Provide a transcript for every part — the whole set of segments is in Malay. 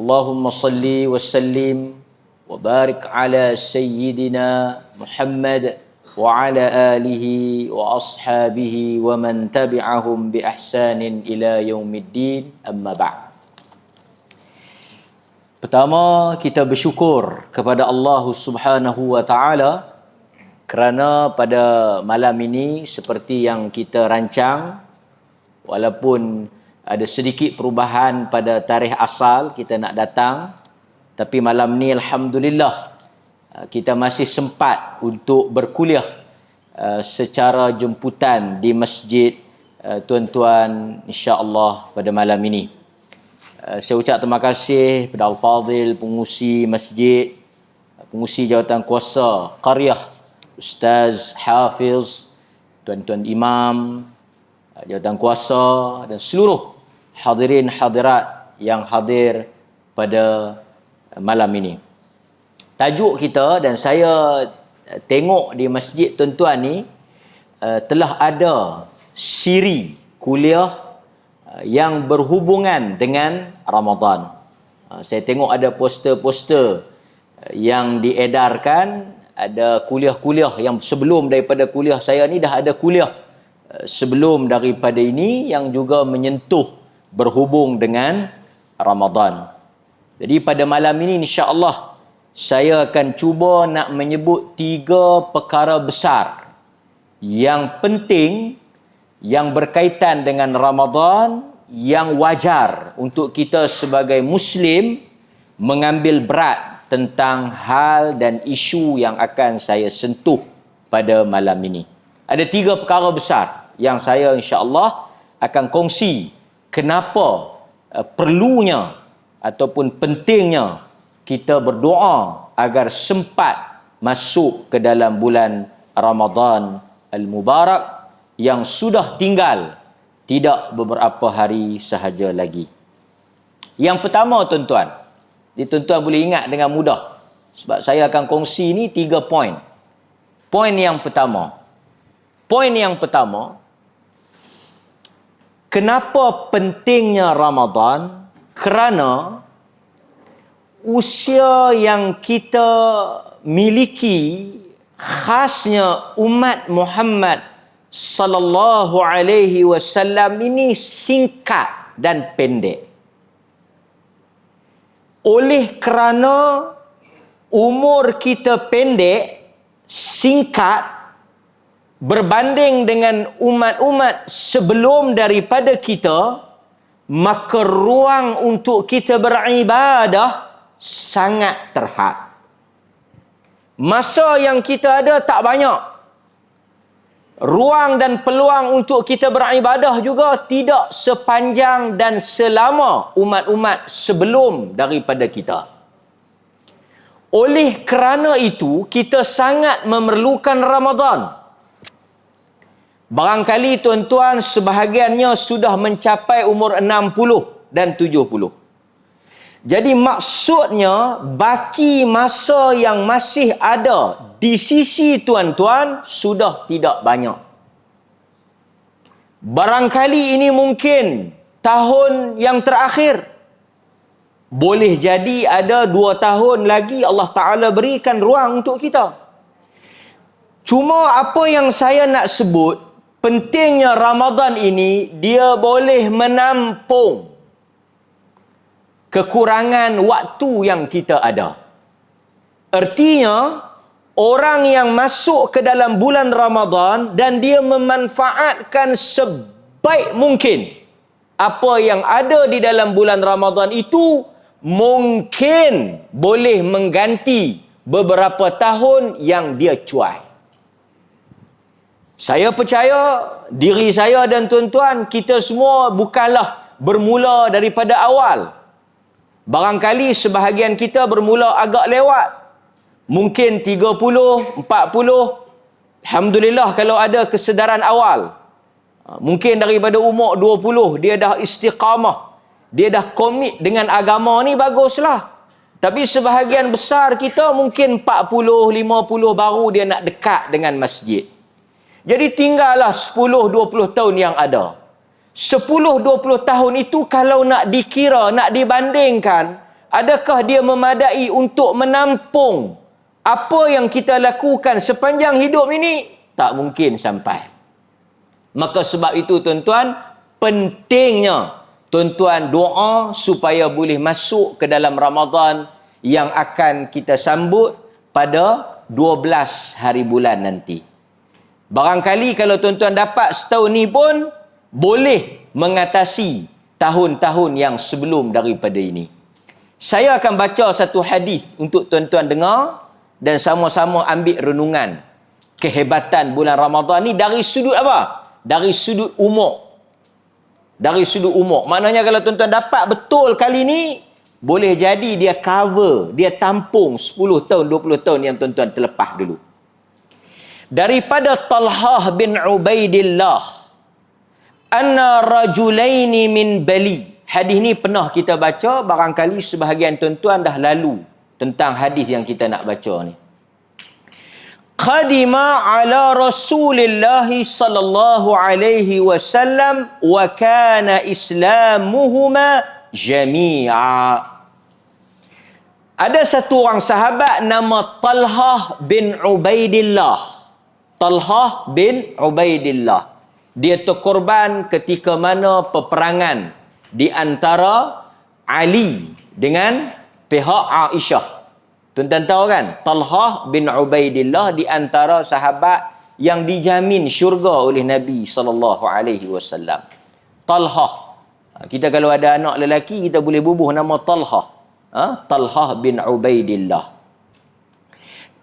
Allahumma salli wa sallim wa barik ala sayyidina Muhammad wa ala alihi wa ashabihi wa man tabi'ahum bi ihsanin ila yaumiddin, amma ba'd. Pertama, kita bersyukur kepada Allah Subhanahu wa taala kerana pada malam ini seperti yang kita rancang, walaupun ada sedikit perubahan pada tarikh asal kita nak datang, tapi malam ni alhamdulillah kita masih sempat untuk berkuliah secara jemputan di masjid tuan-tuan, insya-Allah pada malam ini. Saya ucap terima kasih kepada Al-Fadhil, pengurusi masjid, pengurusi jawatan kuasa qaryah, Ustaz Hafiz, tuan-tuan imam, jawatan kuasa dan seluruh hadirin hadirat yang hadir pada malam ini. Tajuk kita, dan saya tengok di masjid tuan-tuan ni telah ada siri kuliah yang berhubungan dengan Ramadan. Saya tengok ada poster-poster yang diedarkan, ada kuliah-kuliah yang sebelum daripada kuliah saya ni dah ada kuliah sebelum daripada ini yang juga menyentuh berhubung dengan Ramadan. Jadi pada malam ini insya-Allah saya akan cuba nak menyebut 3 perkara besar yang penting yang berkaitan dengan Ramadan, yang wajar untuk kita sebagai Muslim mengambil berat tentang hal dan isu yang akan saya sentuh pada malam ini. Ada 3 perkara besar yang saya insya-Allah akan kongsi kenapa perlunya ataupun pentingnya kita berdoa agar sempat masuk ke dalam bulan Ramadan Al-Mubarak yang sudah tinggal tidak beberapa hari sahaja lagi. Yang pertama tuan-tuan, tuan-tuan boleh ingat dengan mudah sebab saya akan kongsi ni 3 poin. Poin yang pertama, kenapa pentingnya Ramadan? Kerana usia yang kita miliki, khasnya umat Muhammad sallallahu alaihi wasallam ini singkat dan pendek. Oleh kerana umur kita pendek, singkat, berbanding dengan umat-umat sebelum daripada kita, maka ruang untuk kita beribadah sangat terhad. Masa yang kita ada tak banyak. Ruang dan peluang untuk kita beribadah juga tidak sepanjang dan selama umat-umat sebelum daripada kita. Oleh kerana itu, kita sangat memerlukan Ramadan. Barangkali tuan-tuan sebahagiannya sudah mencapai umur 60 dan 70. Jadi maksudnya baki masa yang masih ada di sisi tuan-tuan sudah tidak banyak. Barangkali ini mungkin tahun yang terakhir. Boleh jadi ada 2 tahun lagi Allah Ta'ala berikan ruang untuk kita. Cuma apa yang saya nak sebut, pentingnya Ramadan ini, dia boleh menampung kekurangan waktu yang kita ada. Artinya, orang yang masuk ke dalam bulan Ramadan dan dia memanfaatkan sebaik mungkin apa yang ada di dalam bulan Ramadan itu, mungkin boleh mengganti beberapa tahun yang dia cuai. Saya percaya diri saya dan tuan-tuan, kita semua bukanlah bermula daripada awal. Barangkali sebahagian kita bermula agak lewat. Mungkin 30, 40. Alhamdulillah kalau ada kesedaran awal. Mungkin daripada umur 20 dia dah istiqamah. Dia dah komit dengan agama ni, baguslah. Tapi sebahagian besar kita mungkin 40, 50 baru dia nak dekat dengan masjid. Jadi tinggallah 10-20 tahun yang ada. 10-20 tahun itu kalau nak dikira, nak dibandingkan Adakah dia memadai untuk menampung apa yang kita lakukan sepanjang hidup ini? Tak mungkin sampai. Maka sebab itu tuan-tuan, pentingnya tuan-tuan doa supaya boleh masuk ke dalam Ramadan yang akan kita sambut pada 12 hari bulan nanti. Barangkali kalau tuan-tuan dapat setahun ni pun boleh mengatasi tahun-tahun yang sebelum daripada ini. Saya akan baca satu hadis untuk tuan-tuan dengar dan sama-sama ambil renungan kehebatan bulan Ramadan ni dari sudut apa? Dari sudut umur. Dari sudut umur. Maknanya kalau tuan-tuan dapat betul kali ni, boleh jadi dia cover, dia tampung 10 tahun, 20 tahun yang tuan-tuan terlepas dulu. Daripada Talhah bin Ubaidillah, anna rajulaini min Bali. Hadis ni pernah kita baca, barangkali sebahagian tuan-tuan dah lalu tentang hadis yang kita nak baca ni. Qadima ala Rasulillah sallallahu alaihi wasallam wa kana islamuhuma jami'a. Ada satu orang sahabat nama Talhah bin Ubaidillah. Talhah bin Ubaidillah. Dia terkorban ketika mana peperangan di antara Ali dengan pihak Aisyah. Tuan-tuan tahu kan? Talhah bin Ubaidillah di antara sahabat yang dijamin syurga oleh Nabi SAW. Talhah. Kita kalau ada anak lelaki, kita boleh bubuh nama Talhah. Talhah bin Ubaidillah.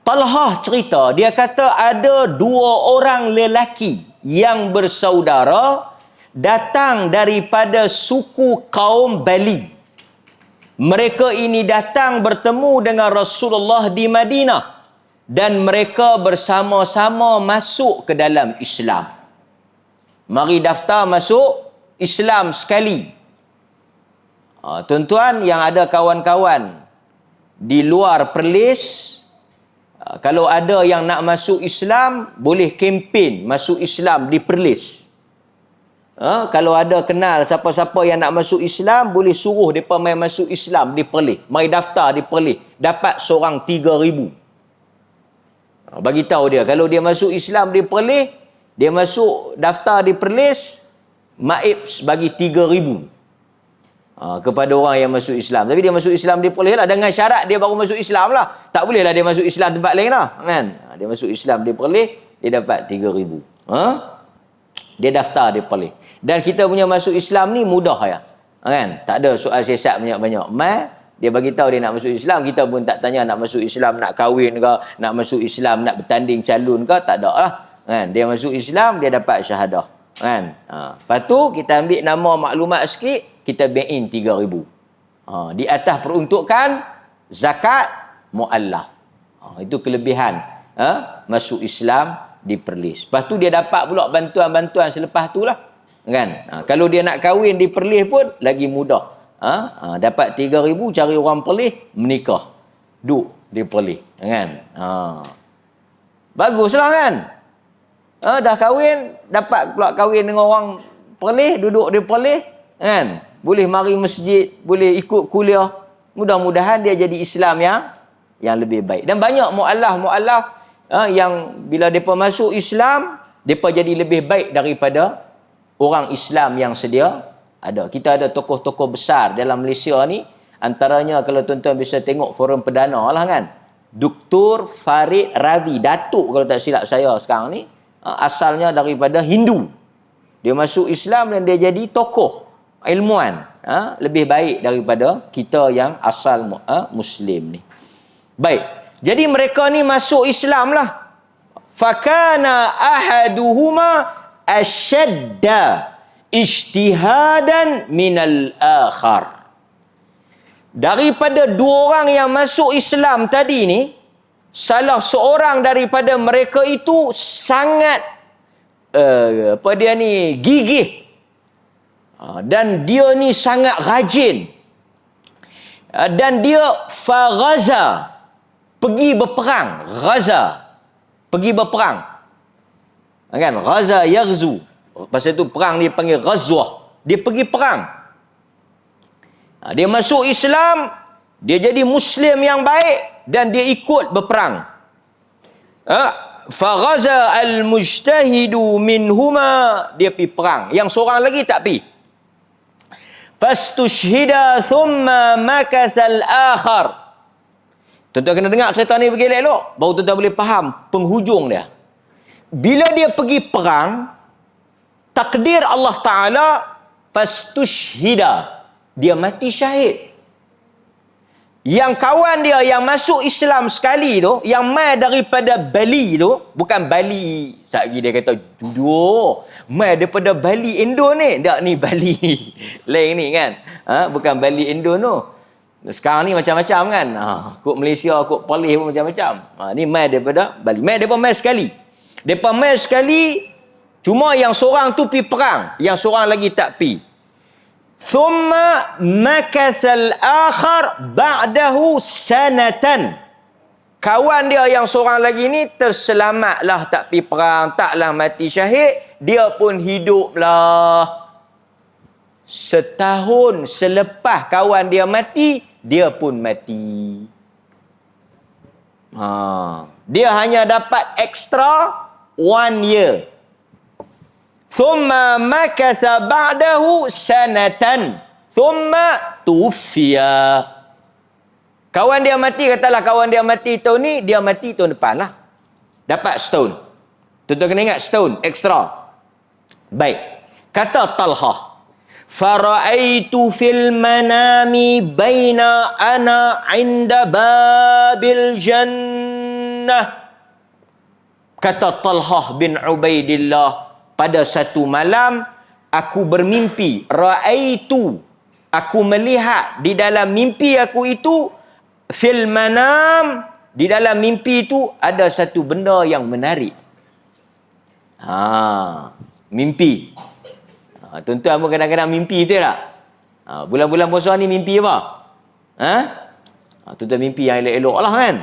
Talhah cerita, dia kata ada 2 orang lelaki yang bersaudara datang daripada suku kaum Bali. Mereka ini datang bertemu dengan Rasulullah di Madinah dan mereka bersama-sama masuk ke dalam Islam. Mari daftar masuk Islam sekali. Tuan-tuan yang ada kawan-kawan di luar Perlis, kalau ada yang nak masuk Islam, boleh kempen masuk Islam di Perlis. Kalau ada kenal siapa-siapa yang nak masuk Islam, boleh suruh mereka main masuk Islam di Perlis. Mari daftar di Perlis. Dapat seorang 3,000. Bagi tahu dia, kalau dia masuk Islam di Perlis, dia masuk daftar di Perlis, Maib bagi 3,000 kepada orang yang masuk Islam. Tapi dia masuk Islam di Perlis lah, dengan syarat dia baru masuk Islam lah. Tak boleh lah dia masuk Islam tempat lain lah, kan? Dia masuk Islam di Perlis, dia dapat 3,000. Dia daftar di Perlis. Dan kita punya masuk Islam ni mudah ya, kan? Tak ada soal siasat banyak-banyak. Dia bagi tahu dia nak masuk Islam, kita pun tak tanya nak masuk Islam nak kahwin ke, nak masuk Islam nak bertanding calon ke, tak ada lah, kan? Dia masuk Islam, dia dapat syahadah, kan? Lepas tu kita ambil nama maklumat sikit, kita bain 3,000. Di atas peruntukan zakat muallaf. Itu kelebihan masuk Islam di Perlis. Lepas tu dia dapat pula bantuan-bantuan selepas tu lah, kan? Kalau dia nak kahwin di Perlis pun lagi mudah. Dapat 3,000, cari orang Perlis, menikah, duduk di Perlis, kan? Baguslah, kan? Dah kahwin, dapat pula kahwin dengan orang Perlis, duduk di Perlis, kan? Boleh mari masjid, boleh ikut kuliah. Mudah-mudahan dia jadi Islam yang lebih baik. Dan banyak mu'alaf yang bila mereka masuk Islam, mereka jadi lebih baik daripada orang Islam yang sedia ada. Kita ada tokoh-tokoh besar dalam Malaysia ni, antaranya kalau tuan-tuan bisa tengok forum perdana lah, kan? Dr. Farid Ravi, Datuk kalau tak silap saya sekarang ni, asalnya daripada Hindu. Dia masuk Islam dan dia jadi tokoh ilmuwan, lebih baik daripada kita yang asal Muslim ni. Baik, jadi mereka ni masuk Islam lah. Fakana ahaduhuma ashadda ijtihadan minal akhar. Daripada 2 orang yang masuk Islam tadi ni, salah seorang daripada mereka itu sangat gigih. Dan dia ni sangat rajin. Dan dia faghaza, pergi berperang. Ghaza, pergi berperang, kan? Ghaza yaghzu. Pasal tu perang dia panggil ghazwah. Dia pergi perang. Dia masuk Islam, Dia jadi Muslim yang baik dan dia ikut berperang. Faghaza al-mujtahidu minhuma, dia pergi perang. Yang seorang lagi tak pergi. Fastushhida thumma makatha al-akhar. Tuan-tuan kena dengar cerita ni pergi elok, baru tuan-tuan boleh faham penghujung dia. Bila dia pergi perang, takdir Allah Ta'ala, fastushhida, dia mati syahid. Yang kawan dia yang masuk Islam sekali tu, yang mai daripada Bali tu, bukan Bali, satgi dia kata, duduk, mai daripada Bali Indo ni. Tak, ni Bali lain ni kan. Bukan Bali Indo tu. Sekarang ni macam-macam kan. Kod Malaysia, kod Perlis pun macam-macam. Ni mai daripada Bali. Mereka mai sekali. Mereka mai sekali, cuma yang seorang tu pergi perang, yang seorang lagi tak pergi. Thumma makathal akhar ba'dahu sanatan. Kawan dia yang seorang lagi ni terselamatlah, tak pergi perang, taklah mati syahid. Dia pun hiduplah. Setahun selepas kawan dia mati, dia pun mati. Dia hanya dapat extra 1 year. Thumma makatha ba'dahu sanatan. Thumma tufiya. Kawan dia mati, katalah kawan dia mati tahun ni, dia mati tahun depan lah. Dapat setahun. Tuan-tuan kena ingat setahun extra. Baik. Kata Talhah, fara'aitu fil manami baina ana inda babil jannah. Kata Talhah bin Ubaidillah, pada satu malam aku bermimpi, ra'aitu, aku melihat di dalam mimpi aku itu, fil manam, di dalam mimpi itu ada satu benda yang menarik. Mimpi. Tuan-tuan pun kadang-kadang mimpi tu tak? Bulan-bulan puasa ni mimpi apa? Tuan-tuan mimpi yang elok-elok lah kan?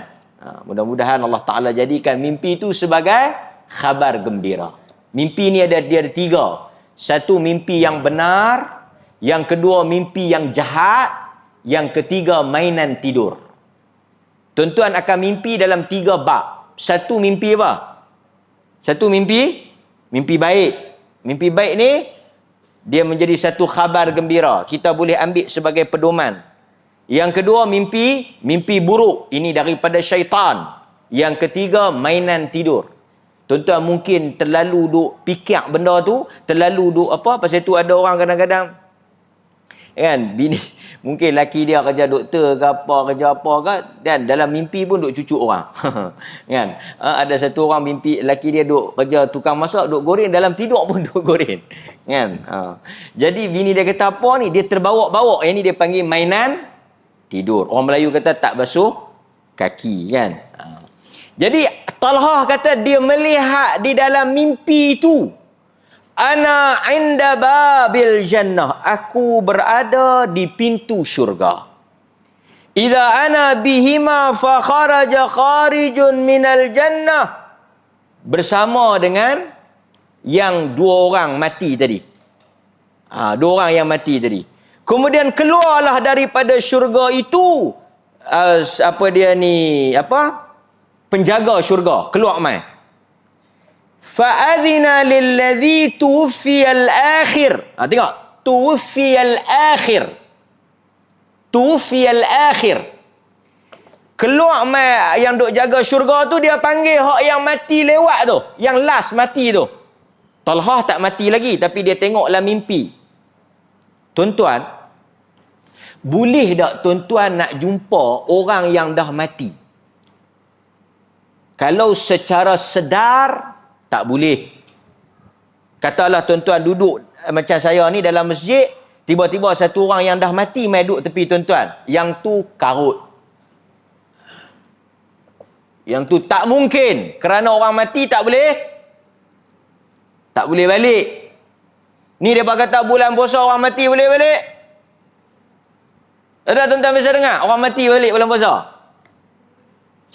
Mudah-mudahan Allah Ta'ala jadikan mimpi itu sebagai khabar gembira. Mimpi ni dia ada 3. Satu, mimpi yang benar. Yang kedua, mimpi yang jahat. Yang ketiga, mainan tidur. Tuan-tuan akan mimpi dalam 3 bab. Satu, mimpi apa? Satu, mimpi baik. Mimpi baik ni, dia menjadi satu khabar gembira. Kita boleh ambil sebagai pedoman. Yang kedua, mimpi buruk. Ini daripada syaitan. Yang ketiga, mainan tidur. Tuan-tuan mungkin terlalu duk fikir benda tu, terlalu duk apa, pasal tu ada orang kadang-kadang kan, bini mungkin laki dia kerja doktor ke apa, kerja apa ke, dan dalam mimpi pun duk cucuk orang. Kan? Ada satu orang mimpi laki dia duk kerja tukang masak, duk goreng, dalam tidur pun duk goreng. Kan? Jadi bini dia kata apa ni, dia terbawa-bawa. Yang ni dia panggil mainan tidur. Orang Melayu kata tak basuh kaki kan. Jadi Talhah kata dia melihat di dalam mimpi itu, ana inda babil jannah, aku berada di pintu syurga. Idza ana bihima fa kharaja kharijun minal jannah, bersama dengan yang 2 orang mati tadi. 2 orang yang mati tadi. Kemudian keluarlah daripada syurga itu penjaga syurga, keluar mai. Fa'adhina lilladhi tuwfiyal akhir. Tengok, tuwfiyal akhir. Tuwfiyal akhir. Keluar mai yang duk jaga syurga tu, dia panggil hak yang mati lewat tu, yang last mati tu. Talhah tak mati lagi, tapi dia tengoklah mimpi. Tuan-tuan, boleh tak tuan-tuan nak jumpa orang yang dah mati? Kalau secara sedar, tak boleh. Katalah tuan-tuan duduk macam saya ni dalam masjid, tiba-tiba satu orang yang dah mati mai duduk tepi tuan-tuan. Yang tu karut. Yang tu tak mungkin. Kerana orang mati tak boleh balik. Ni dia kata bulan puasa orang mati boleh balik. Ada tuan-tuan bisa dengar? Orang mati balik bulan puasa.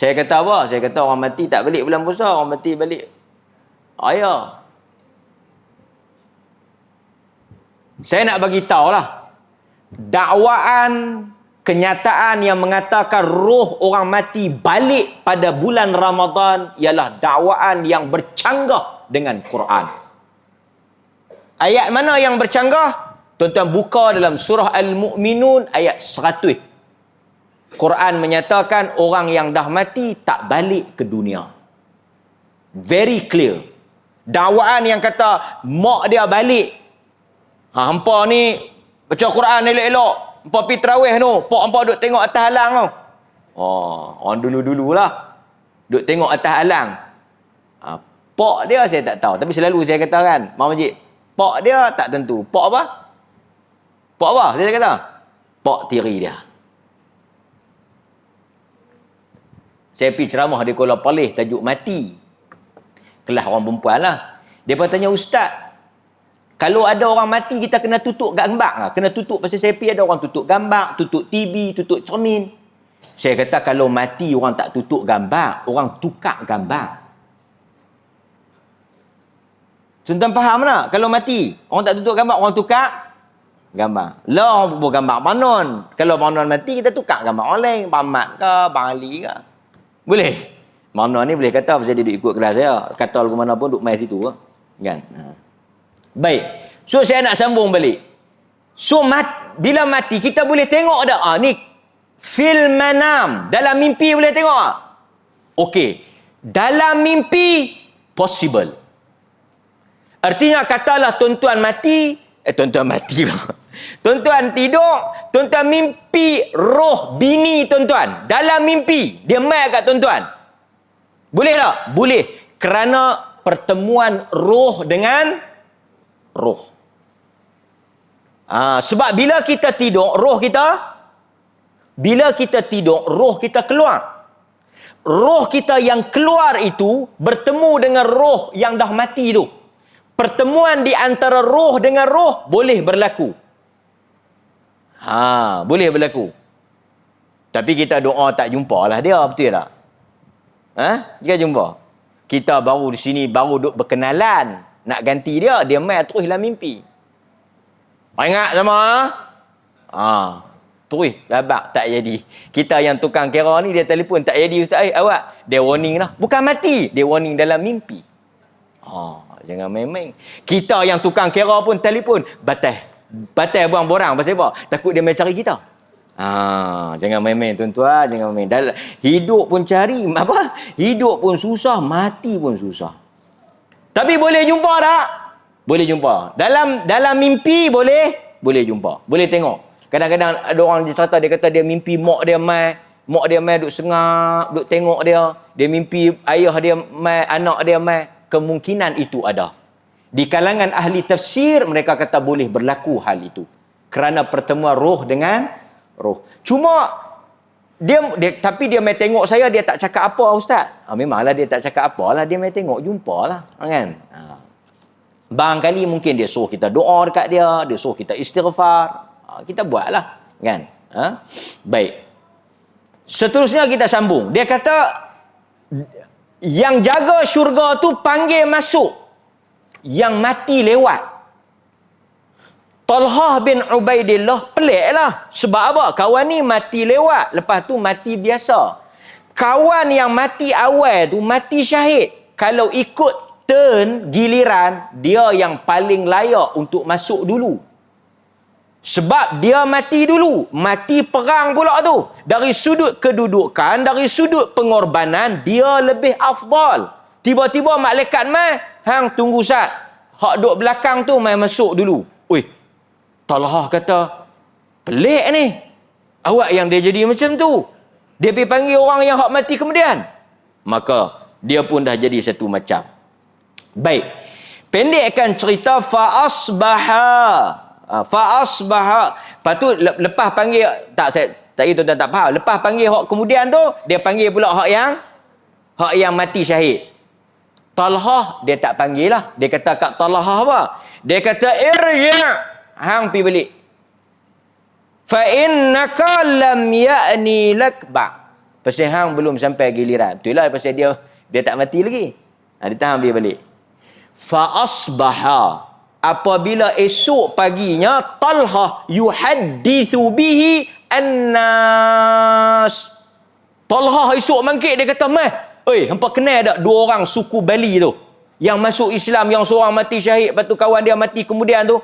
Saya kata apa? Saya kata orang mati tak balik bulan puasa, orang mati balik raya. Saya nak bagi tahu lah, dakwaan kenyataan yang mengatakan roh orang mati balik pada bulan Ramadan ialah dakwaan yang bercanggah dengan Quran. Ayat mana yang bercanggah? Tuan-tuan buka dalam surah Al-Mu'minun ayat 100. Quran menyatakan orang yang dah mati tak balik ke dunia. Very clear. Dakwaan yang kata mak dia balik. Hampa ni baca Quran elok-elok. Hampa pergi tarawih tu. Pak hampa duk tengok atas halang tu. Orang dulu-dululah. Duk tengok atas halang. Pak dia saya tak tahu. Tapi selalu saya kata kan, Mak Majid, pak dia tak tentu. Pak apa? Pak apa? Saya kata. Pak tiri dia. Saya pergi ceramah di Kuala Palih tajuk mati. Kelas orang perempuan lah. Dia pun tanya, Ustaz, kalau ada orang mati kita kena tutup gambar lah. Kena tutup. Pasal saya pergi ada orang tutup gambar, tutup TV, tutup cermin. Saya kata kalau mati orang tak tutup gambar, orang tukar gambar. Tuan-tuan faham tak? Kalau mati, orang tak tutup gambar, orang tukar gambar. Lah, orang buat gambar Manon. Kalau Manon mati, kita tukar gambar orang lain. Bang Mat ke, Bang Ali ke. Boleh. Manon ni boleh kata, pasal dia duk ikut kelas saya. Kata lagu mana pun, duk main situ. Kan? Baik. So, saya nak sambung balik. So, bila mati, kita boleh tengok tak? Ni, fil manam. Dalam mimpi boleh tengok tak? Okey. Dalam mimpi, possible. Artinya katalah tuan-tuan mati, tuan-tuan tidur, tuan-tuan mimpi roh bini tuan-tuan. Dalam mimpi, dia mai kat tuan-tuan. Boleh tak? Boleh. Kerana pertemuan roh dengan roh. Sebab bila kita tidur, roh kita keluar. Roh kita yang keluar itu bertemu dengan roh yang dah mati itu. Pertemuan di antara roh dengan roh boleh berlaku. Boleh berlaku. Tapi kita doa tak jumpalah dia, betul tak? Kita jumpa. Kita baru di sini, baru duk berkenalan. Nak ganti dia, dia main terus dalam mimpi. Ingat sama? Terus, labak, tak jadi. Kita yang tukang kira ni, dia telefon, tak jadi Ustaz, awak. Dia warning lah. Bukan mati, dia warning dalam mimpi. Jangan main-main. Kita yang tukang kira pun telefon, batal buang borang. Pasal apa? Takut dia main cari kita. Jangan main-main tuan-tuan, jangan main. Hidup pun cari, hidup pun susah, mati pun susah. Tapi boleh jumpa tak? Boleh jumpa. Dalam mimpi boleh jumpa. Boleh tengok. Kadang-kadang ada orang cerita, dia kata dia mimpi mak dia mai duk sengap, duk tengok dia. Dia mimpi ayah dia mai, anak dia mai. Kemungkinan itu ada. Di kalangan ahli tafsir, mereka kata boleh berlaku hal itu. Kerana pertemuan roh dengan roh. Cuma, tapi dia mai tengok saya, dia tak cakap apa Ustaz. Memanglah dia tak cakap apa lah. Dia mai tengok, jumpalah. Kan? Barangkali mungkin dia suruh kita doa dekat dia. Dia suruh kita istighfar. Kita buatlah. Kan? Baik. Seterusnya kita sambung. Dia kata, yang jaga syurga tu panggil masuk yang mati lewat. Talhah bin Ubaidillah peliklah. Sebab apa? Kawan ni mati lewat, lepas tu mati biasa. Kawan yang mati awal tu mati syahid. Kalau ikut turn giliran, dia yang paling layak untuk masuk dulu. Sebab dia mati dulu. Mati perang pula tu. Dari sudut kedudukan, dari sudut pengorbanan, dia lebih afdal. Tiba-tiba malaikat mai, hang tunggu sat. Hak duk belakang tu mai masuk dulu. Talhah kata, pelik ni. Awak yang dia jadi macam tu. Dia pergi panggil orang yang hak mati kemudian. Maka, dia pun dah jadi satu macam. Baik. Pendekkan cerita, fa'asbaha. Lepas tu lepas panggil tuan-tuan tak faham. Lepas panggil hak kemudian tu, dia panggil pula hak yang mati syahid. Talhah dia tak panggil lah. Dia kata kat Talhah apa? Dia kata irja', hang pi balik. Fa innaka lam ya'ni lak ba'. Pasal hang belum sampai giliran. Itulah pasal dia tak mati lagi. Dia tahan dia balik. Fa asbaha, apabila esok paginya, Talhah yuhaddithu bihi annas. Talha esok mangkit dia kata, "Meh, oi, hampa kenal tak dua orang suku Bali tu yang masuk Islam, yang seorang mati syahid, lepas tu kawan dia mati kemudian tu?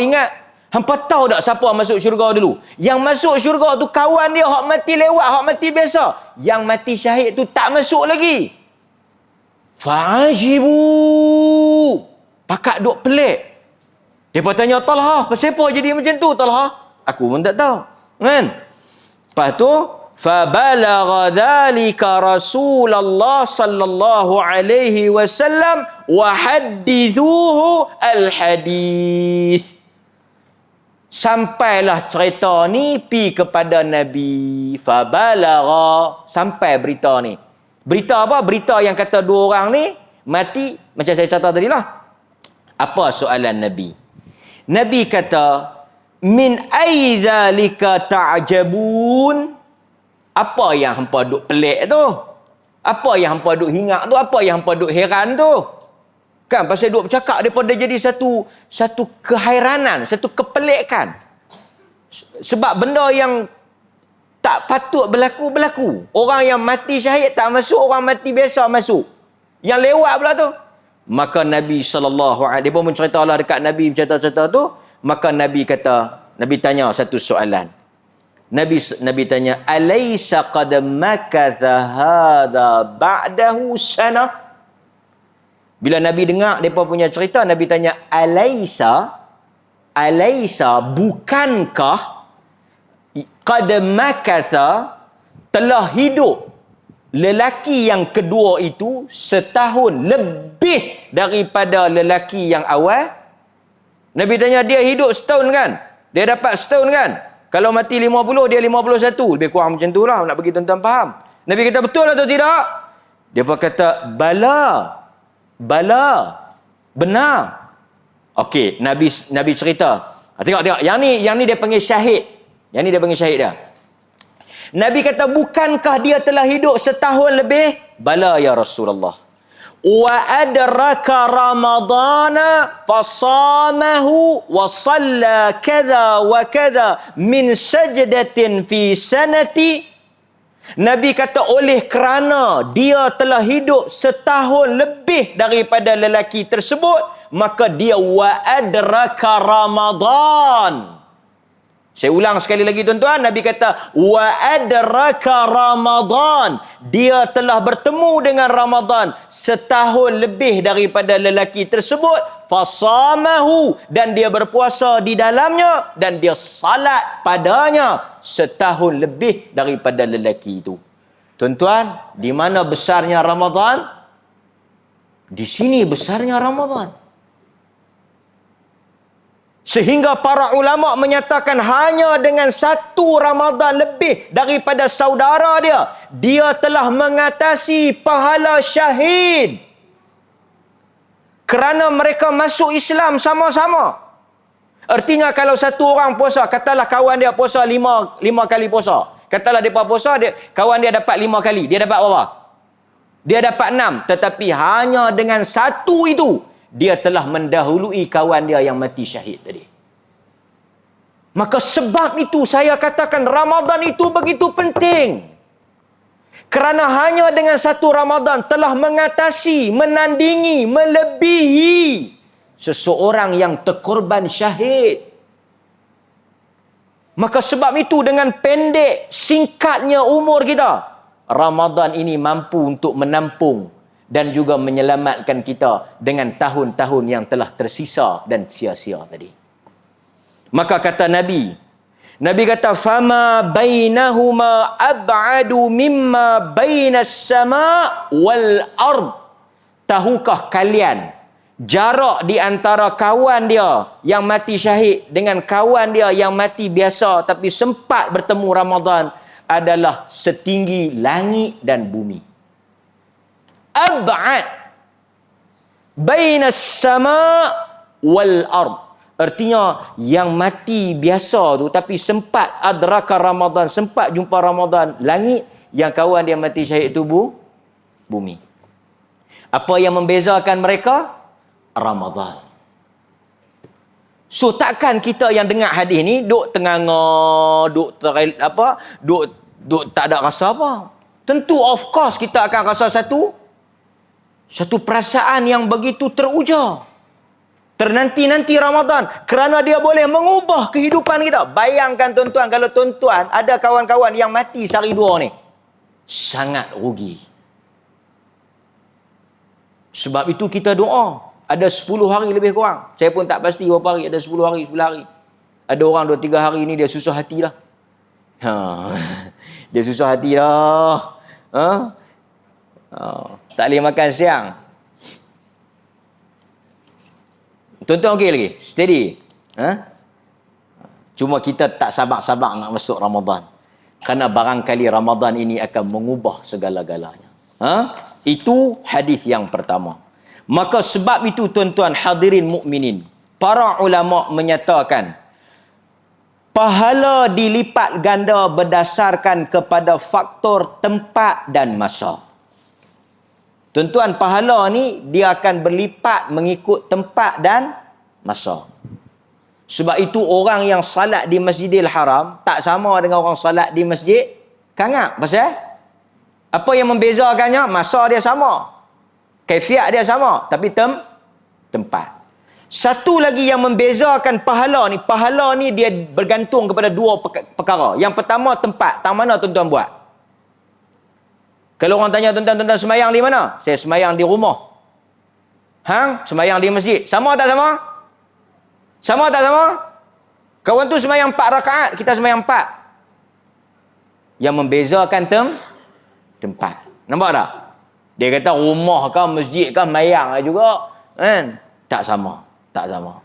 Ingat. Hampa tahu tak siapa yang masuk syurga dulu? Yang masuk syurga tu kawan dia hak mati lewat, hak mati biasa. Yang mati syahid tu tak masuk lagi." Fa'ajibu. Pakak duk pelik. Dia pun tanya, "Talha, pasal apa jadi macam tu, Talha?" Aku pun tak tahu. Kan? Lepas tu, فَبَلَغَ ذَلِكَ رَسُولَ اللَّهِ صَلَّى اللَّهُ عَلَيْهِ وَسَلَّمْ وَحَدِّثُوهُ الْحَدِيثِ. Sampailah cerita ni pi kepada Nabi. Fabalagha, sampai berita ni. Berita apa? Berita yang kata dua orang ni mati, macam saya cerita tadi lah. Apa soalan Nabi? Nabi kata, "Min ayyi dzalika ta'jabun?" Apa yang hampa duk pelik tu? Apa yang hampa duk hingat tu? Apa yang hampa duk heran tu? Kan pasal duk bercakap daripada jadi satu kehairanan, satu kepelikan. Sebab benda yang tak patut berlaku. Orang yang mati syahid tak masuk, orang mati biasa masuk. Yang lewat pula tu. Maka Nabi SAW, dia pun menceritalah dekat Nabi cerita-cerita tu. Maka Nabi kata, Nabi tanya satu soalan. Nabi tanya, "Alaysa qad makatha hadha ba'dahu sana?" Bila Nabi dengar depa punya cerita, Nabi tanya, Alaysa, bukankah qad makatha, telah hidup lelaki yang kedua itu setahun lebih daripada lelaki yang awal?" Nabi tanya, dia hidup setahun kan? Dia dapat setahun kan? Kalau mati 50, dia 51. Lebih kurang macam tu lah, nak bagi tuan-tuan faham. Nabi kata, betul atau tidak? Dia pun kata, Bala, benar. Okey, Nabi cerita. Tengok. Yang ni dia panggil syahid. Yang ni dia panggil syahid dia. Nabi kata, bukankah dia telah hidup setahun lebih? Bala ya Rasulullah. Wa adraka ramadana fasamahu wa salla kadha wa kadha min sajdatin fi sanati. Nabi kata, oleh kerana dia telah hidup setahun lebih daripada lelaki tersebut, maka dia wa adraka Ramadan. Saya ulang sekali lagi tuan-tuan, Nabi kata wa adraka Ramadan. Dia telah bertemu dengan Ramadan setahun lebih daripada lelaki tersebut, fasamahu, dan dia berpuasa di dalamnya, dan dia salat padanya setahun lebih daripada lelaki itu. Tuan-tuan, di mana besarnya Ramadan? Di sini besarnya Ramadan. Sehingga para ulama menyatakan hanya dengan satu Ramadan lebih daripada saudara dia, dia telah mengatasi pahala syahid. Kerana mereka masuk Islam sama-sama. Artinya kalau satu orang puasa, katalah kawan dia puasa lima kali puasa. Katalah dia puasa, kawan dia dapat 5 kali. Dia dapat berapa? Dia dapat 6. Tetapi hanya dengan satu itu, dia telah mendahului kawan dia yang mati syahid tadi. Maka sebab itu saya katakan Ramadan itu begitu penting. Kerana hanya dengan satu Ramadan telah mengatasi, menandingi, melebihi seseorang yang terkorban syahid. Maka sebab itu dengan pendek, singkatnya umur kita, Ramadan ini mampu untuk menampung dan juga menyelamatkan kita dengan tahun-tahun yang telah tersisa dan sia-sia tadi. Maka kata Nabi kata, fama bainahuma ab'adu mimma bainas sama' wal ard. Tahukah kalian jarak di antara kawan dia yang mati syahid dengan kawan dia yang mati biasa tapi sempat bertemu Ramadan adalah setinggi langit dan bumi. Ab'ad bainas sama' wal ard. Artinya yang mati biasa tu tapi sempat adraka Ramadan, sempat jumpa Ramadan, langit. Yang kawan dia mati syahid tu bumi. Apa yang membezakan mereka? Ramadan. So takkan kita yang dengar hadis ni duk tenganga, duk tak ada rasa apa. Tentu of course kita akan rasa satu perasaan yang begitu teruja. Ternanti-nanti Ramadan kerana dia boleh mengubah kehidupan kita. Bayangkan tuan-tuan, kalau tuan-tuan ada kawan-kawan yang mati sehari dua ni, sangat rugi. Sebab itu kita doa. Ada 10 hari lebih kurang. Saya pun tak pasti berapa hari. Ada 10 hari, 11 hari. Ada orang 2-3 hari ni dia susah hati lah. Dia susah hati dah. Tak boleh makan siang. Tuan-tuan okey lagi? Steady? Cuma kita tak sabar-sabar nak masuk Ramadan. Kerana barangkali Ramadan ini akan mengubah segala-galanya. Itu hadis yang pertama. Maka sebab itu tuan-tuan hadirin mukminin, para ulama menyatakan pahala dilipat ganda berdasarkan kepada faktor tempat dan masa. Tuan-tuan, pahala ni dia akan berlipat mengikut tempat dan masa. Sebab itu orang yang salat di Masjidil Haram tak sama dengan orang salat di Masjid Kangap. Pasal apa yang membezakannya? Masa dia sama, kaifiat dia sama, tapi tempat. Satu lagi yang membezakan pahala ni dia bergantung kepada dua perkara. Yang pertama, tempat. Tang mana tuan-tuan buat? Kalau orang tanya tuan-tuan semayang di mana? Saya semayang di rumah. Hang semayang di masjid. Sama tak sama? Sama tak sama? Kawan tu semayang 4 rakaat, kita semayang 4. Yang membezakan tempat. Nampak tak? Dia kata rumah kah, masjid kah, mayang juga. Kan? Tak sama. Tak sama.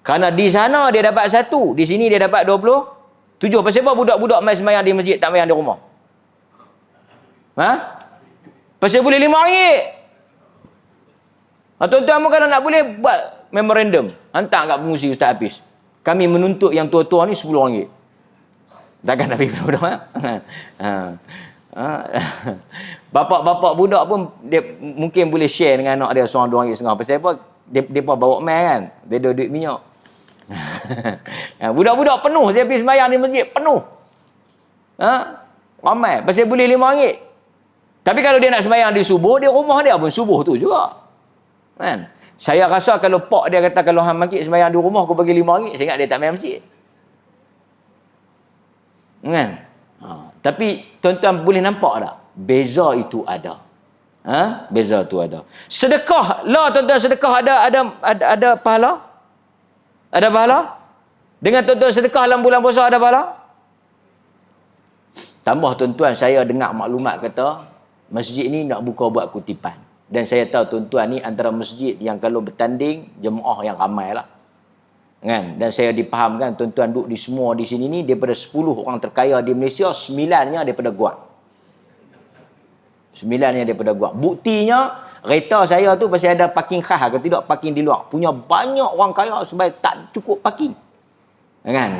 Kerana di sana dia dapat 1, di sini dia dapat 27. Pasal apa budak-budak main semayang di masjid, tak semayang di rumah? Pasal boleh RM5. Tuan-tuan pun kalau nak boleh buat memorandum, hantar kat pengurusi Ustaz Hafiz. Kami menuntut yang tua-tua ni RM10. Takkan nak pergi budak. Bapak-bapak budak pun dia mungkin boleh share dengan anak dia seorang RM2.5. Pasal apa? Dia pun bawa mai kan. Beda duit minyak. Budak-budak penuh. Saya pergi sembahyang di masjid penuh. Ramai. Pasal boleh RM5. Tapi kalau dia nak sembahyang di subuh, dia rumah dia pun subuh tu juga. Kan? Saya rasa kalau pak dia kata kalau hang mangkit sembahyang di rumah aku bagi RM5, saya ingat dia tak main masjid. Kan? Tapi tuan-tuan boleh nampak tak? Beza itu ada. Beza itu ada. Sedekah lah tuan-tuan, sedekah ada pahala? Ada pahala? Dengan tuan-tuan sedekah dalam bulan puasa ada pahala? Tambah tuan-tuan, saya dengar maklumat kata masjid ni nak buka buat kutipan. Dan saya tahu tuan-tuan ni antara masjid yang kalau bertanding jemaah yang ramai lah. Kan? Dan saya dipahamkan tuan-tuan duduk di semua di sini ni daripada 10 orang terkaya di Malaysia, 9-nya daripada Guak. 9-nya daripada Guak. Buktinya kereta saya tu pasal ada parking khas ke tidak, parking di luar. Punya banyak orang kaya sebab tak cukup parking. Kan?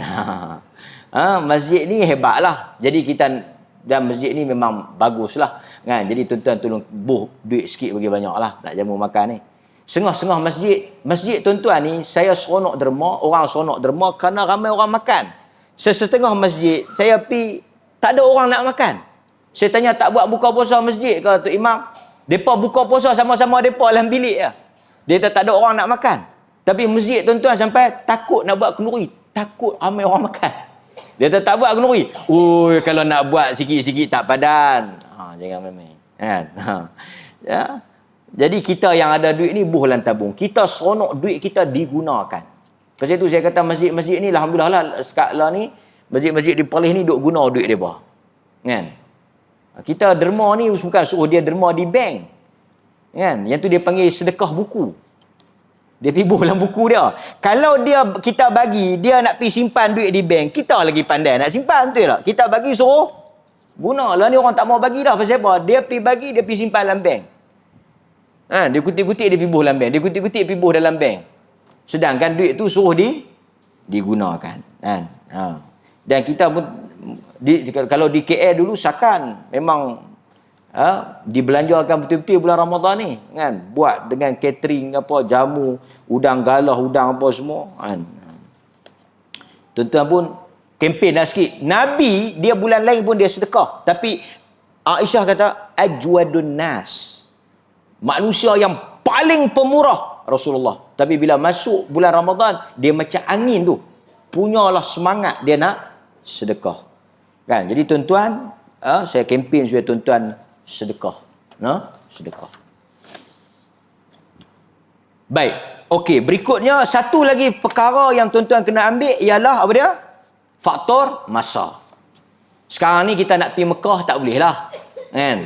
Masjid ni hebat lah. Jadi kita dan masjid ni memang bagus lah. Kan? Jadi tuan-tuan tolong buh duit sikit bagi banyak lah. Nak jamu makan ni. Sengah-sengah masjid tuan-tuan ni saya seronok derma, orang seronok derma kerana ramai orang makan. Setengah masjid saya pergi tak ada orang nak makan. Saya tanya tak buat buka puasa masjid ke Tok Imam? Depa buka puasa sama-sama depa dalam bilik je. Dia tak ada orang nak makan. Tapi masjid tuan-tuan sampai takut nak buat kenduri, takut ramai orang makan. Dia tak buat kenduri. Oi, kalau nak buat sikit-sikit tak padan. Jangan main-main. Kan? Ya. Jadi kita yang ada duit ni buh lan tabung. Kita seronok duit kita digunakan. Pasal tu saya kata masjid-masjid ni alhamdulillah lah sekarang ni masjid-masjid di Perlis ni duk guna duit depa. Kan? Kita derma ni bukan suruh dia derma di bank. Kan? Yang tu dia panggil sedekah buku. Dia pergi buh dalam buku dia. Kalau kita bagi dia nak pergi simpan duit di bank, kita lagi pandai nak simpan, betul tak? Kita bagi suruh guna. Lah ni orang tak mau bagi dah. Pasal apa? Dia pergi bagi, dia pergi simpan dalam bank. Dia kutip-kutip dia pibuh dalam bank. Dia kutip-kutip pibuh dalam bank. Sedangkan duit tu suruh digunakan. Dan kita pun kalau di KL dulu Sakan memang dibelanjakan betul-betul bulan Ramadan ni kan, buat dengan catering apa, jamu, udang galah, udang apa semua kan. Tuan-tuan pun kempen lah sikit. Nabi dia bulan lain pun dia sedekah, tapi Aisyah kata ajwadun nas, manusia yang paling pemurah Rasulullah. Tapi bila masuk bulan Ramadan, dia macam angin tu, punyalah semangat dia nak sedekah kan. Jadi tuan-tuan, saya kempen supaya tuan-tuan sedekah, sedekah. Baik, okey, berikutnya satu lagi perkara yang tuan-tuan kena ambil ialah apa dia? Faktor masa. Sekarang ni kita nak pergi Mekah tak boleh lah kan.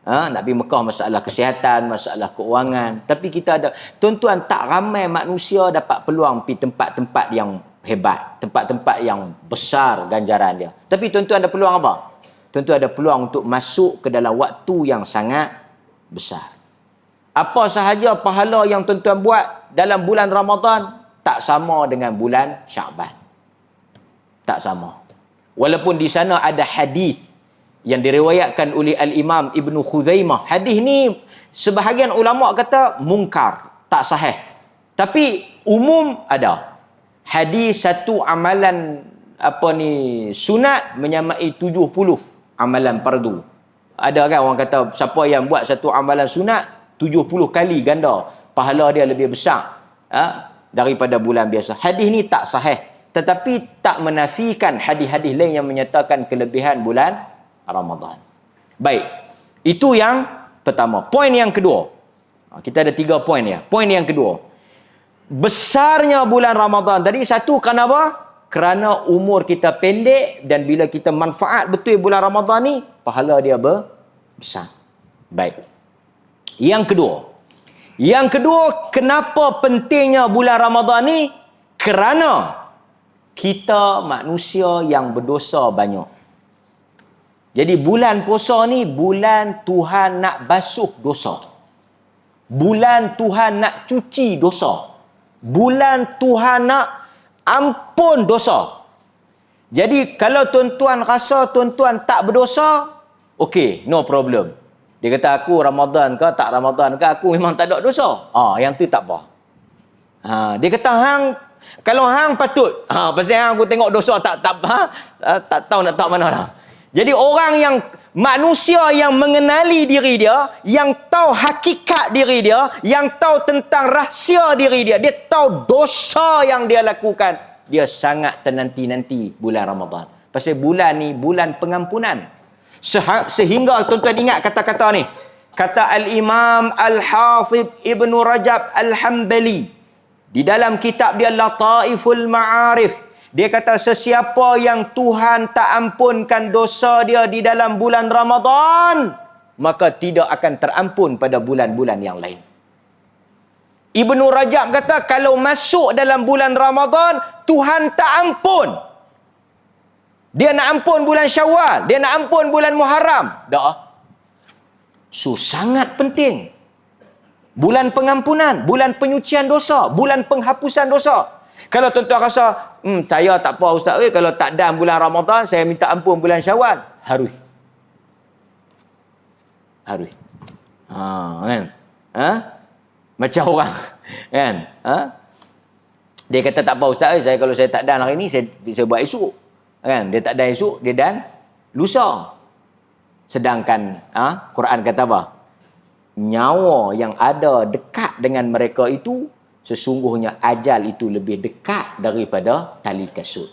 Nak pergi Mekah masalah kesihatan, masalah keuangan. Tapi kita ada, tuan-tuan, tak ramai manusia dapat peluang pergi tempat-tempat yang hebat, tempat-tempat yang besar ganjaran dia. Tapi tuan-tuan ada peluang apa? Tuan-tuan ada peluang untuk masuk ke dalam waktu yang sangat besar. Apa sahaja pahala yang tuan-tuan buat dalam bulan Ramadan tak sama dengan bulan Syaban. Tak sama. Walaupun di sana ada hadis yang diriwayatkan oleh Al-Imam Ibnu Khuzaimah. Hadis ni sebahagian ulama kata mungkar, tak sahih. Tapi umum ada. Hadis satu amalan sunat menyamai 70 amalan fardu. Ada kan orang kata siapa yang buat satu amalan sunat 70 kali ganda pahala dia lebih besar daripada bulan biasa. Hadis ni tak sahih, tetapi tak menafikan hadis-hadis lain yang menyatakan kelebihan bulan Ramadan. Baik, itu yang pertama. Poin yang kedua, kita ada 3 poin ya. Poin yang kedua, besarnya bulan Ramadan tadi, satu kenapa? Kerana umur kita pendek, dan bila kita manfaat betul bulan Ramadan ni, pahala dia besar. Baik. Yang kedua, kenapa pentingnya bulan Ramadan ni? Kerana kita manusia yang berdosa banyak. Jadi bulan puasa ni bulan Tuhan nak basuh dosa. Bulan Tuhan nak cuci dosa. Bulan Tuhan nak ampun dosa. Jadi kalau tuan-tuan rasa tuan-tuan tak berdosa, okey, no problem. Dia kata aku Ramadan ke tak Ramadan ke, aku memang tak ada dosa. Yang tu tak apa. Dia kata hang, kalau hang patut, pasal hang aku tengok dosa tak tahu nak tak mana dah. Jadi orang yang, manusia yang mengenali diri dia, yang tahu hakikat diri dia, yang tahu tentang rahsia diri dia, dia tahu dosa yang dia lakukan, dia sangat tenanti-nanti bulan Ramadan. Pasal bulan ni bulan pengampunan. Sehingga tuan-tuan ingat kata-kata ni. Kata Al-Imam Al-Hafidh Ibn Rajab Al-Hambali di dalam kitab dia Lataiful Ma'arif, dia kata sesiapa yang Tuhan tak ampunkan dosa dia di dalam bulan Ramadan, maka tidak akan terampun pada bulan-bulan yang lain. Ibnu Rajab kata kalau masuk dalam bulan Ramadan, Tuhan tak ampun. Dia nak ampun bulan Syawal, dia nak ampun bulan Muharram. So sangat penting. Bulan pengampunan, bulan penyucian dosa, bulan penghapusan dosa. Kalau tuan-tuan rasa, saya tak apa ustaz, kalau tak dalam bulan Ramadan, saya minta ampun bulan Syawal, harus. Kan? Macam orang, kan? Dia kata tak apa ustaz, kalau saya tak dan hari ni, saya buat esok. Kan? Dia tak dan esok, dia dan lusa. Sedangkan Quran kata apa? Nyawa yang ada dekat dengan mereka itu, sesungguhnya ajal itu lebih dekat daripada tali kasut.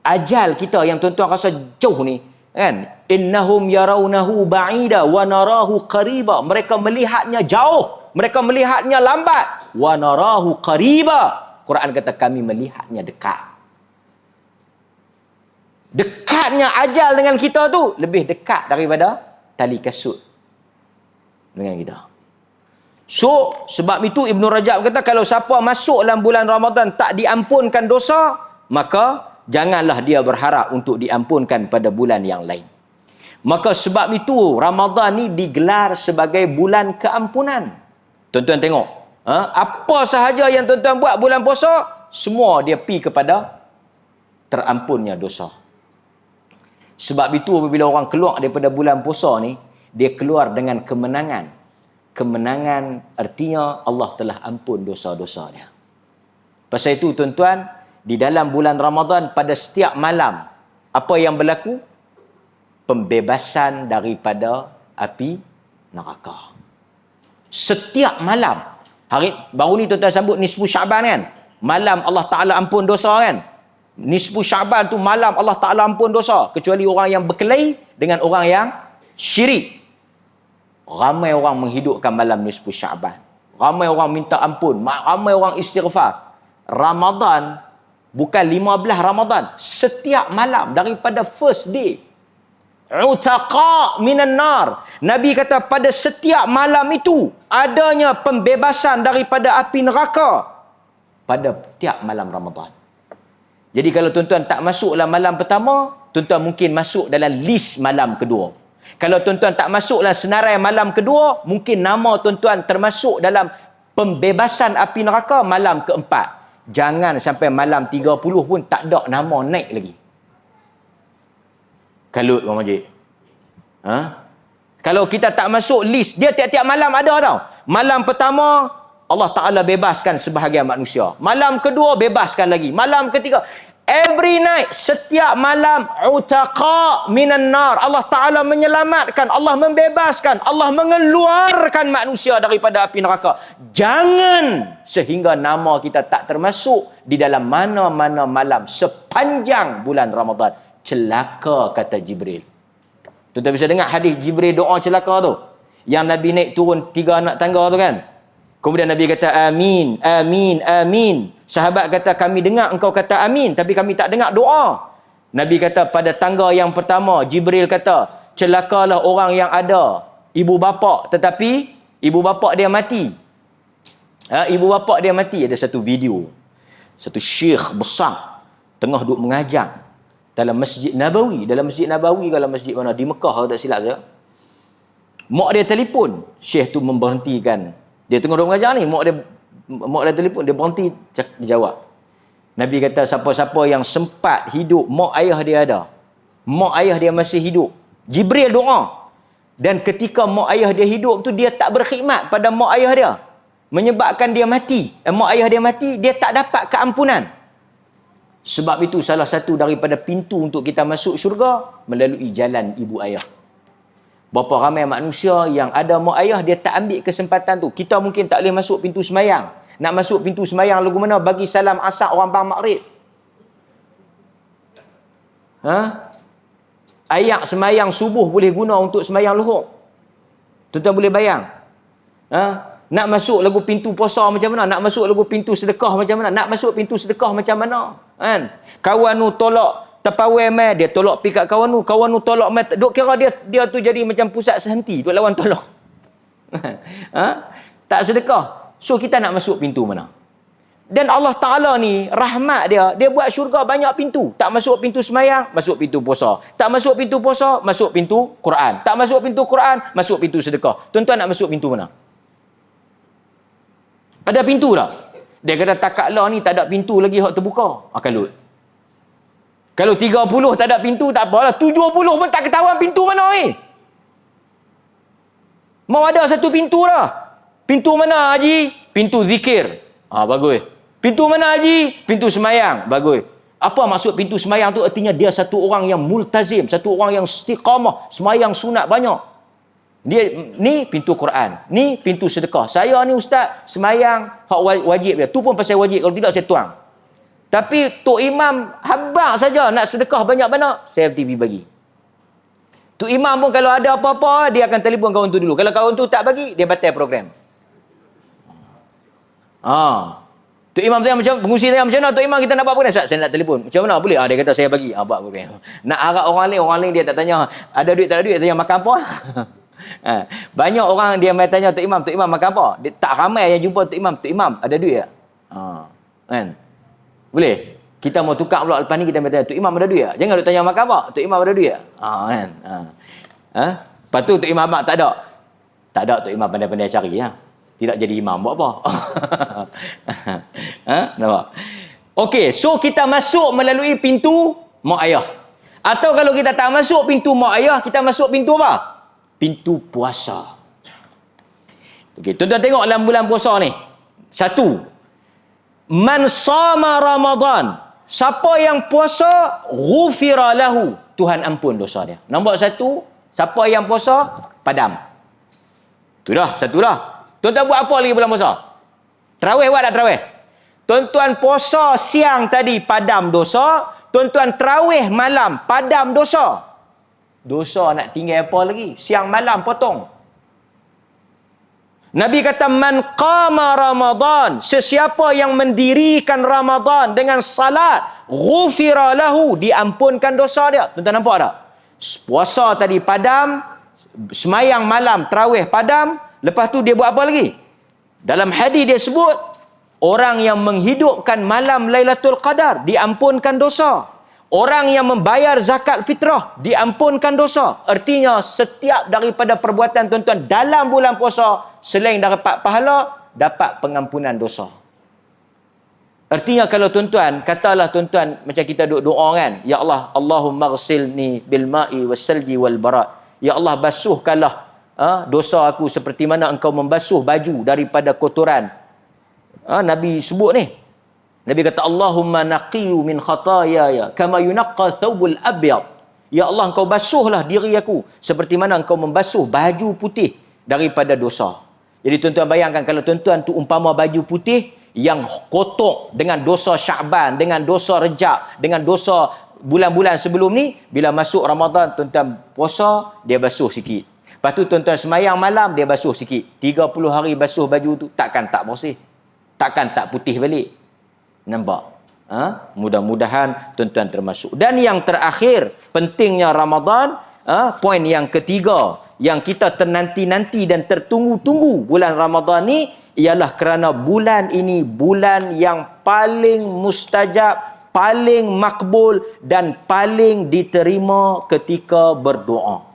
Ajal kita yang tuan-tuan rasa jauh ni, kan? Innahum yarawnahu ba'ida wa narahu qariba. Mereka melihatnya jauh, mereka melihatnya lambat. Wa narahu qariba. Quran kata kami melihatnya dekat. Dekatnya ajal dengan kita tu lebih dekat daripada tali kasut dengan kita. So, sebab itu Ibnu Rajab kata kalau siapa masuk dalam bulan Ramadan tak diampunkan dosa, maka janganlah dia berharap untuk diampunkan pada bulan yang lain. Maka sebab itu Ramadan ni digelar sebagai bulan keampunan. Tuan-tuan tengok, apa sahaja yang tuan-tuan buat bulan puasa, semua dia pi kepada terampunnya dosa. Sebab itu apabila orang keluar daripada bulan puasa ni, dia keluar dengan kemenangan. Kemenangan artinya Allah telah ampun dosa-dosa dia. Pasal itu tuan-tuan, di dalam bulan Ramadan pada setiap malam, apa yang berlaku? Pembebasan daripada api neraka. Setiap malam. Baru ni tuan-tuan sambut nisfu Syaban kan? Malam Allah Ta'ala ampun dosa kan? Nisfu Syaban tu malam Allah Ta'ala ampun dosa. Kecuali orang yang berkelahi dengan orang yang syirik. Ramai orang menghidupkan malam nisfu Syaban. Ramai orang minta ampun. Ramai orang istighfar. Ramadan, bukan 15 Ramadan. Setiap malam daripada first day. Utaqa minan nar. Nabi kata pada setiap malam itu adanya pembebasan daripada api neraka. Pada tiap malam Ramadan. Jadi kalau tuan-tuan tak masuk dalam malam pertama, tuan-tuan mungkin masuk dalam list malam kedua. Kalau tuan-tuan tak masuk dalam senarai malam kedua, mungkin nama tuan-tuan termasuk dalam pembebasan api neraka malam keempat. Jangan sampai malam 30 pun tak ada nama naik lagi. Kalut Bang Majid. Kalau kita tak masuk list, dia tiap-tiap malam ada tau. Malam pertama, Allah Ta'ala bebaskan sebahagian manusia. Malam kedua, bebaskan lagi. Malam ketiga, every night, setiap malam, utaqa minan nar. Allah Ta'ala menyelamatkan, Allah membebaskan, Allah mengeluarkan manusia daripada api neraka. Jangan sehingga nama kita tak termasuk di dalam mana-mana malam sepanjang bulan Ramadan. Celaka, kata Jibril. Tuan-tuan bisa dengar hadis Jibril doa celaka tu. Yang Nabi naik turun 3 anak tangga tu kan. Kemudian Nabi kata amin, amin, amin. Sahabat kata kami dengar engkau kata amin, tapi kami tak dengar doa. Nabi kata pada tangga yang pertama, Jibril kata, celakalah orang yang ada ibu bapa tetapi ibu bapa dia mati. Ibu bapa dia mati. Ada satu video. Satu syekh besar tengah duduk mengajar dalam Masjid Nabawi. Dalam Masjid Nabawi kalau masjid mana? Di Mekah kalau tak silap saya. Mak dia telefon. Syekh tu memberhentikan. Dia tengah duduk mengajar ni. Mak dia telefon. Dia berhenti. Dia jawab. Nabi kata siapa-siapa yang sempat hidup, mak ayah dia ada. Mak ayah dia masih hidup. Jibril doa. Dan ketika mak ayah dia hidup tu, dia tak berkhidmat pada mak ayah dia. Menyebabkan dia mati. Mak ayah dia mati, dia tak dapat keampunan. Sebab itu salah satu daripada pintu untuk kita masuk syurga melalui jalan ibu ayah. Berapa ramai manusia yang ada mak ayah, dia tak ambil kesempatan tu. Kita mungkin tak boleh masuk pintu semayang. Nak masuk pintu semayang lagu mana? Bagi salam asar orang bang maghrib. Ayat semayang subuh boleh guna untuk semayang luhur. Tuan-tuan boleh bayang? Nak masuk lagu pintu puasa macam mana? Nak masuk lagu pintu sedekah macam mana? Nak masuk pintu sedekah macam mana? Kan? Kawan tu tolak terpawai mai, dia tolak pergi kat kawan tu tolak mai, duk kira dia tu jadi macam pusat sehenti, duk lawan tolak. Tak sedekah. So kita nak masuk pintu mana? Dan Allah Ta'ala ni rahmat dia buat syurga banyak pintu. Tak masuk pintu semayang, masuk pintu puasa. Tak masuk pintu puasa, masuk pintu Quran. Tak masuk pintu Quran, masuk pintu sedekah. Tuan-tuan nak masuk pintu mana? Ada pintu tak? Dia kata takaklah ni tak ada pintu lagi hak terbuka. Kalut. Kalau 30 tak ada pintu, tak apalah. 70 pun tak ketahuan pintu mana ni. Mau ada satu pintu lah. Pintu mana Haji? Pintu zikir. Bagus. Pintu mana Haji? Pintu semayang. Bagus. Apa maksud pintu semayang tu? Artinya dia satu orang yang multazim. Satu orang yang istiqamah. Semayang sunat banyak. Dia ni pintu Quran. Ni pintu sedekah. Saya ni ustaz, semayang hak wajib dia. Tu pun pasal wajib. Kalau tidak saya tuang. Tapi Tok Imam habaq saja nak sedekah banyak-banyak, saya TV bagi. Tok Imam pun kalau ada apa-apa, dia akan telefon kawan tu dulu. Kalau kawan tu tak bagi, dia batal program. Tok Imam tanya macam, pengusi tanya macam mana Tok Imam kita nak buat program? Saya nak telefon. Macam mana? Boleh? Dia kata saya bagi. Buat program. Nak harap orang lain dia tak tanya, ada duit tak ada duit, dia tanya makan apa? Banyak orang dia mai tanya Tok Imam makan apa? Dia tak ramai yang jumpa Tok Imam ada duit tak? Kan? Boleh? Kita mau tukar pula lepas ni, kita bertanya, Tok Imam ada duit tak? Jangan duk tanya makan apa? Tok Imam ada duit tak? Kan? Lepas tu Tok Imam tak ada. Tak ada, Tok Imam pandai-pandai cari. Tidak jadi imam, buat apa? Nampak? Okey, so kita masuk melalui pintu mak ayah. Atau kalau kita tak masuk pintu mak ayah, kita masuk pintu apa? Pintu puasa. Okey, tuan-tuan tengok dalam bulan puasa ni. Satu, man sama Ramadan. Siapa yang puasa, ghufira lahu. Tuhan ampun dosa dia. Nombor satu, siapa yang puasa, padam. Tu dah, satu dah. Tuan-tuan buat apa lagi bulan puasa? Tarawih buat tak tarawih? Tuan-tuan puasa siang tadi, padam dosa. Tuan-tuan tarawih malam, padam dosa. Dosa nak tinggal apa lagi? Siang malam potong. Nabi kata, man qama Ramadan, sesiapa yang mendirikan Ramadan dengan salat, ghufira lahu, diampunkan dosa dia. Tuan-tuan nampak tak? Puasa tadi padam, semayang malam tarawih padam, lepas tu dia buat apa lagi? Dalam hadis dia sebut, orang yang menghidupkan malam Lailatul Qadar diampunkan dosa. Orang yang membayar zakat fitrah diampunkan dosa. Artinya setiap daripada perbuatan tuan-tuan dalam bulan puasa, selain dapat pahala, dapat pengampunan dosa. Artinya kalau tuan-tuan, katalah tuan-tuan macam kita duk doa kan, ya Allah, Allahumma ghsilni bil ma'i was salji wal barat. Ya Allah, basuhkanlah dosa aku seperti mana engkau membasuh baju daripada kotoran. Nabi sebut ni. Nabi kata, Allahumma naqiyu min khataayaya kama yunaqqa thawbul abyad. Ya Allah, engkau basuhlah diri aku seperti mana engkau membasuh baju putih daripada dosa. Jadi tuan-tuan bayangkan kalau tuan-tuan tu umpama baju putih yang kotor dengan dosa Syaban, dengan dosa Rejab, dengan dosa bulan-bulan sebelum ni, bila masuk Ramadan tuan-tuan puasa, dia basuh sikit. Lepas tu tuan-tuan semayang malam, dia basuh sikit. 30 hari basuh baju tu, takkan tak bersih. Takkan tak putih balik. Nampak? Mudah-mudahan tuan-tuan termasuk. Dan yang terakhir, pentingnya Ramadan, poin yang ketiga, yang kita ternanti-nanti dan tertunggu-tunggu bulan Ramadan ni, ialah kerana bulan ini bulan yang paling mustajab, paling makbul dan paling diterima ketika berdoa.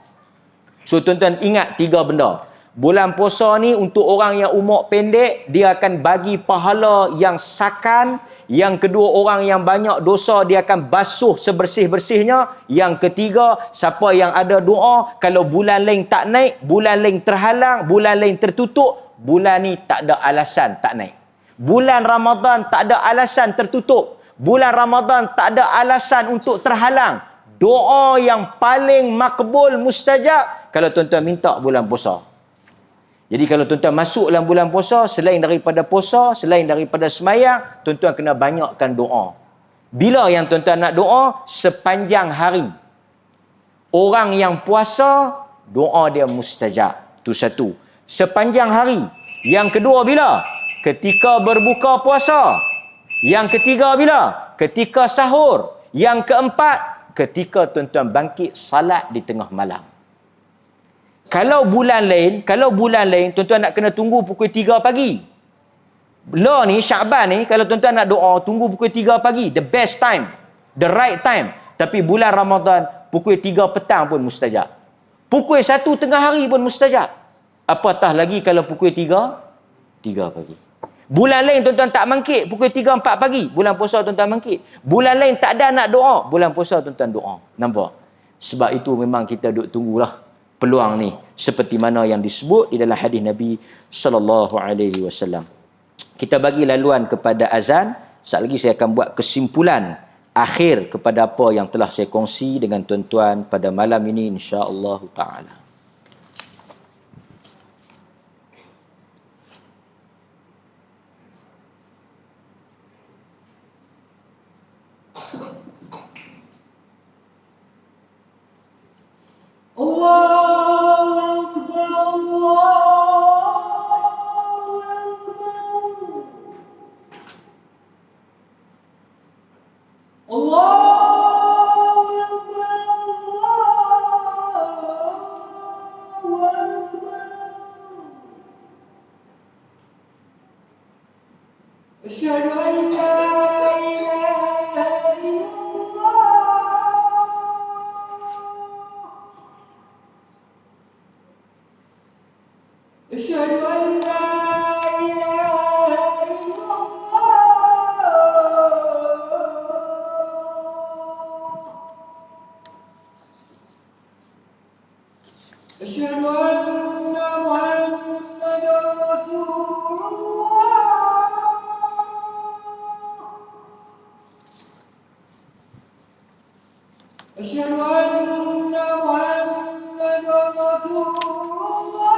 So tuan-tuan ingat 3 benda. Bulan puasa ni untuk orang yang umur pendek, dia akan bagi pahala yang sakan. Yang kedua, orang yang banyak dosa, dia akan basuh sebersih-bersihnya. Yang ketiga, siapa yang ada doa, kalau bulan lain tak naik, bulan lain terhalang, bulan lain tertutup, bulan ni tak ada alasan tak naik. Bulan Ramadan tak ada alasan tertutup. Bulan Ramadan tak ada alasan untuk terhalang. Doa yang paling makbul, mustajab, kalau tuan-tuan minta bulan puasa. Jadi kalau tuan-tuan masuk dalam bulan puasa, selain daripada puasa, selain daripada semayang, tuan-tuan kena banyakkan doa. Bila yang tuan-tuan nak doa? Sepanjang hari. Orang yang puasa, doa dia mustajab. Itu satu. Sepanjang hari. Yang kedua bila? Ketika berbuka puasa. Yang ketiga bila? Ketika sahur. Yang keempat, ketika tuan-tuan bangkit salat di tengah malam. Kalau bulan lain, tuan-tuan nak kena tunggu pukul 3 pagi. Lah ni, Syaban ni, kalau tuan-tuan nak doa, tunggu pukul 3 pagi. The best time. The right time. Tapi bulan Ramadan, pukul 3 petang pun mustajab. Pukul 1 tengah hari pun mustajab. Apatah lagi kalau pukul 3 pagi. Bulan lain tuan-tuan tak bangkit, pukul 3, 4 pagi. Bulan puasa tuan-tuan bangkit. Bulan lain tak ada nak doa. Bulan puasa tuan-tuan doa. Nampak? Sebab itu memang kita duk tunggulah peluang ni, seperti mana yang disebut di dalam hadis Nabi sallallahu alaihi wasallam. Kita bagi laluan kepada azan. Sekejap lagi saya akan buat kesimpulan akhir kepada apa yang telah saya kongsi dengan tuan-tuan pada malam ini, insya-Allah taala. أشهد أن محمدا رسول الله أشهد أن محمدا رسول الله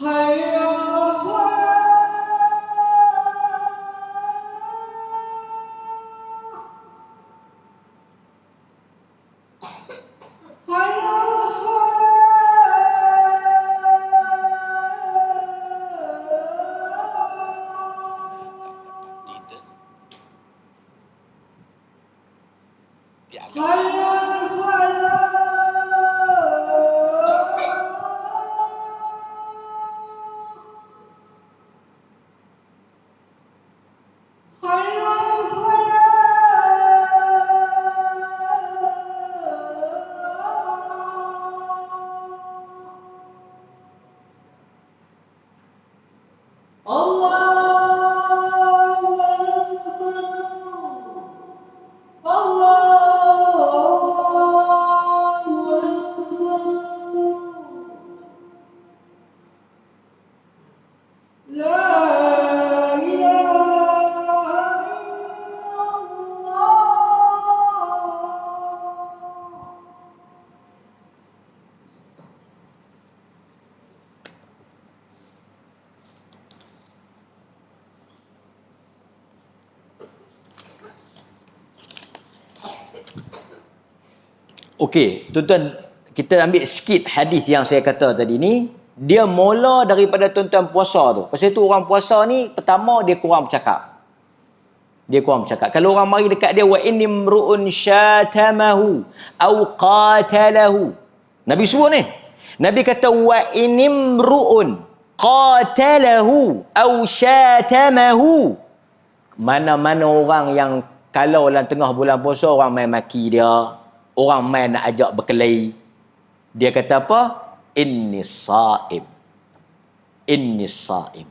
حي على الصلاة حي على الصلاة حي على الفلاح حي على الفلاح الله أكبر الله أكبر لا إله إلا الله Okey, tuan-tuan, kita ambil sikit hadis yang saya kata tadi ni. Dia mula daripada tuan-tuan puasa tu. Pasal tu orang puasa ni, pertama dia kurang bercakap. Dia kurang bercakap. Kalau orang mari dekat dia, wa inimru'un syatamahu au qatalahu. Nabi suruh ni. Nabi kata, wa inimru'un qatalahu au syatamahu. Mana-mana orang yang kalau dalam tengah bulan puasa, orang main maki dia, orang main nak ajak berkelahi, dia kata apa? Inni saim. Inni saim.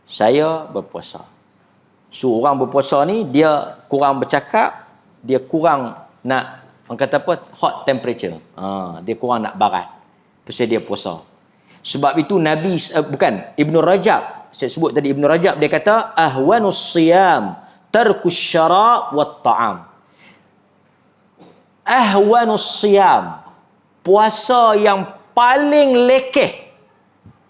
Saya berpuasa. So orang berpuasa ni dia kurang bercakap, dia kurang nak, orang kata apa? Hot temperature. Dia kurang nak barat. Pasal dia puasa. Sebab itu Nabi bukan Ibnu Rajab, saya sebut tadi Ibnu Rajab, dia kata ahwanus siyam tarkus syara' wat ta'am. Ahwanus siyam, puasa yang paling lekeh,